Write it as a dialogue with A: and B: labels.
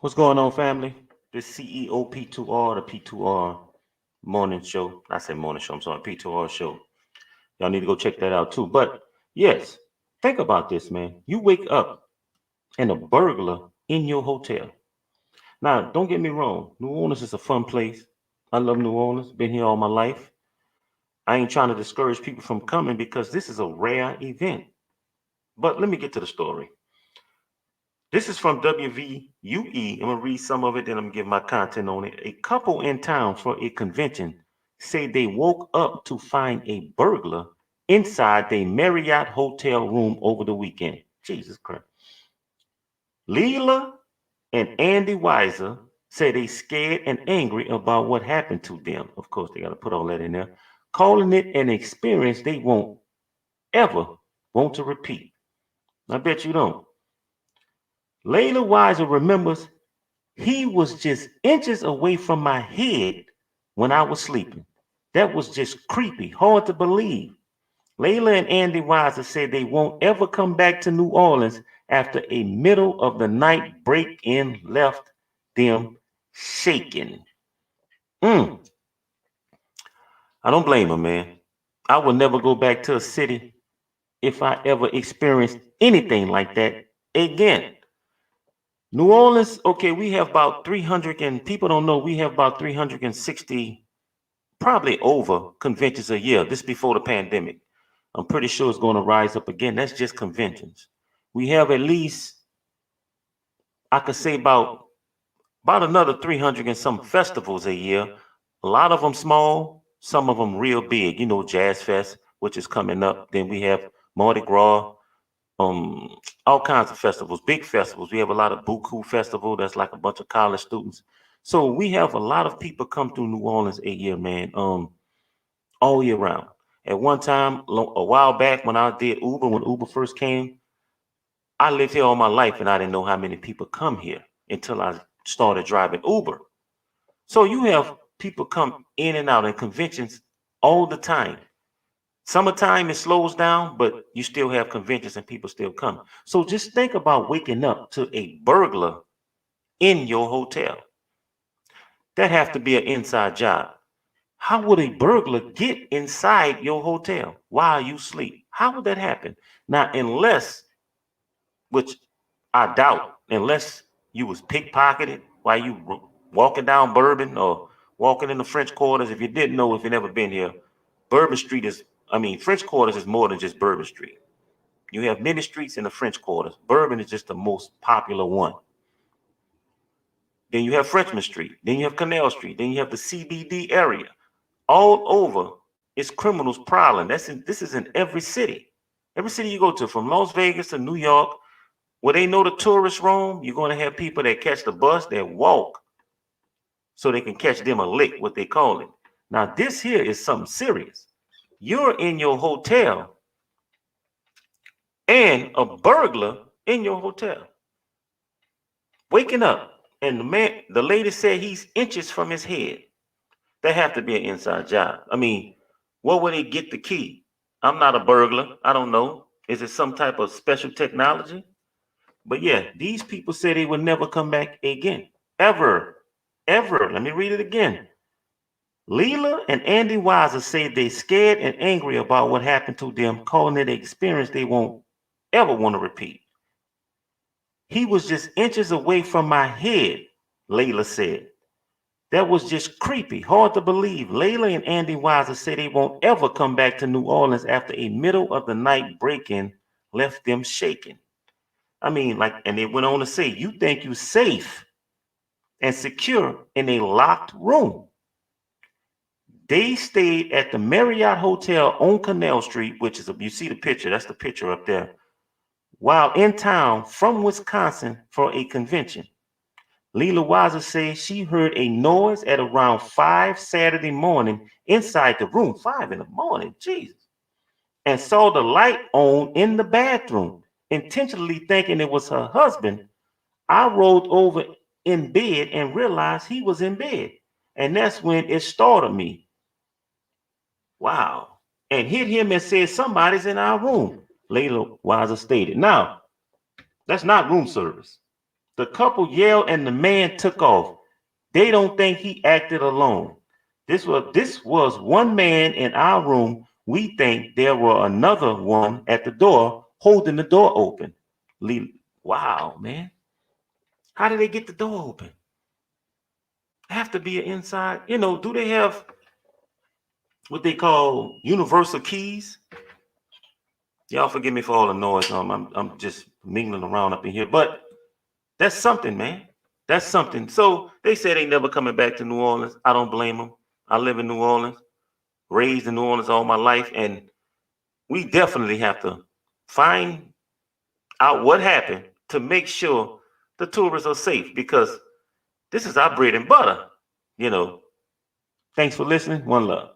A: What's going on, family? This CEO P2R, the P2R morning show. I said morning show, I'm sorry, P2R show. Y'all need to go check that out too. But yes, think about this, man. You wake up and a burglar in your hotel. Now, don't get me wrong. New Orleans is a fun place. I love New Orleans. Been here all my life. I ain't trying to discourage people from coming because this is a rare event. But let me get to the story. This is from WVUE. I'm gonna read some of it, then I'm gonna give my content on it. A couple in town for a convention say they woke up to find a burglar inside their Marriott hotel room over the weekend. Jesus Christ. Leela and Andy Weiser say they scared and angry about what happened to them. Of course, they gotta put all that in there, calling it an experience they won't ever want to repeat. I bet you don't. Layla Weiser remembers he was just inches away from my head when I was sleeping. That was just creepy, hard to believe. Layla and Andy Weiser said they won't ever come back to New Orleans after a middle of the night break in left them shaking. Mm, I don't blame them, man. I will never go back to a city if I ever experienced anything like that again. New Orleans, okay, we have about 300, and people don't know we have about 360, probably over conventions a year. This before the pandemic. I'm pretty sure it's going to rise up again. That's just conventions. We have at least, I could say about another 300 and some festivals a year. A lot of them small, some of them real big. You know, Jazz Fest, which is coming up. Then we have Mardi Gras, um all kinds of festivals, big festivals. We have a lot of Buku Festival, that's like a bunch of college students. So we have a lot of people come through New Orleans a year, man, all year round. At one time, a while back when I did Uber, when Uber first came, I lived here all my life and I didn't know how many people come here until I started driving Uber. So you have people come in and out in conventions all the time. Summertime it slows down, but you still have conventions and people still come. So just think about waking up to a burglar in your hotel. That have to be an inside job. How would a burglar get inside your hotel while you sleep? How would that happen? Now, unless, which I doubt, unless you was pickpocketed while you walking down Bourbon or walking in the French Quarters. If you didn't know, if you've never been here, Bourbon Street is, I mean, French Quarters is more than just Bourbon Street. You have many streets in the French Quarters. Bourbon is just the most popular one. Then you have Frenchman Street. Then you have Canal Street. Then you have the CBD area. All over is criminals prowling. This is in every city. Every city you go to, from Las Vegas to New York, where they know the tourists roam, you're going to have people that catch the bus that walk so they can catch them a lick, what they call it. Now, this here is something serious. You're in your hotel and a burglar in your hotel. Waking up, and the lady said he's inches from his head. That have to be an inside job. I mean, where would they get the key? I'm not a burglar. I don't know. Is it some type of special technology? But yeah, these people say they will never come back again. Ever. Ever. Let me read it again. Leela and Andy Weiser say they scared and angry about what happened to them, calling it an experience they won't ever want to repeat. He was just inches away from my head, Layla said. That was just creepy, hard to believe. Layla and Andy Weiser say they won't ever come back to New Orleans after a middle of the night break-in left them shaking. I mean, like, and they went on to say, you think you're safe and secure in a locked room. They stayed at the Marriott Hotel on Canal Street, which is, you see the picture, that's the picture up there, while in town from Wisconsin for a convention. Leela Weiser says she heard a noise at around 5 Saturday morning inside the room, 5 in the morning, Jesus, and saw the light on in the bathroom, intentionally thinking it was her husband. I rolled over in bed and realized he was in bed. And that's when it startled me. Wow. And hit him and said, somebody's in our room, Layla Weiser stated. Now, that's not room service. The couple yelled and the man took off. They don't think he acted alone. This was one man in our room. We think there were another one at the door holding the door open. Wow, man. How did they get the door open? Have to be an inside. Do they have what they call universal keys? Y'all forgive me for all the noise. I'm just mingling around up in here, but that's something, man. That's something. So they said they never coming back to New Orleans. I don't blame them. I live in New Orleans, raised in New Orleans all my life, and we definitely have to find out what happened to make sure the tourists are safe because this is our bread and butter. You know. Thanks for listening. One love.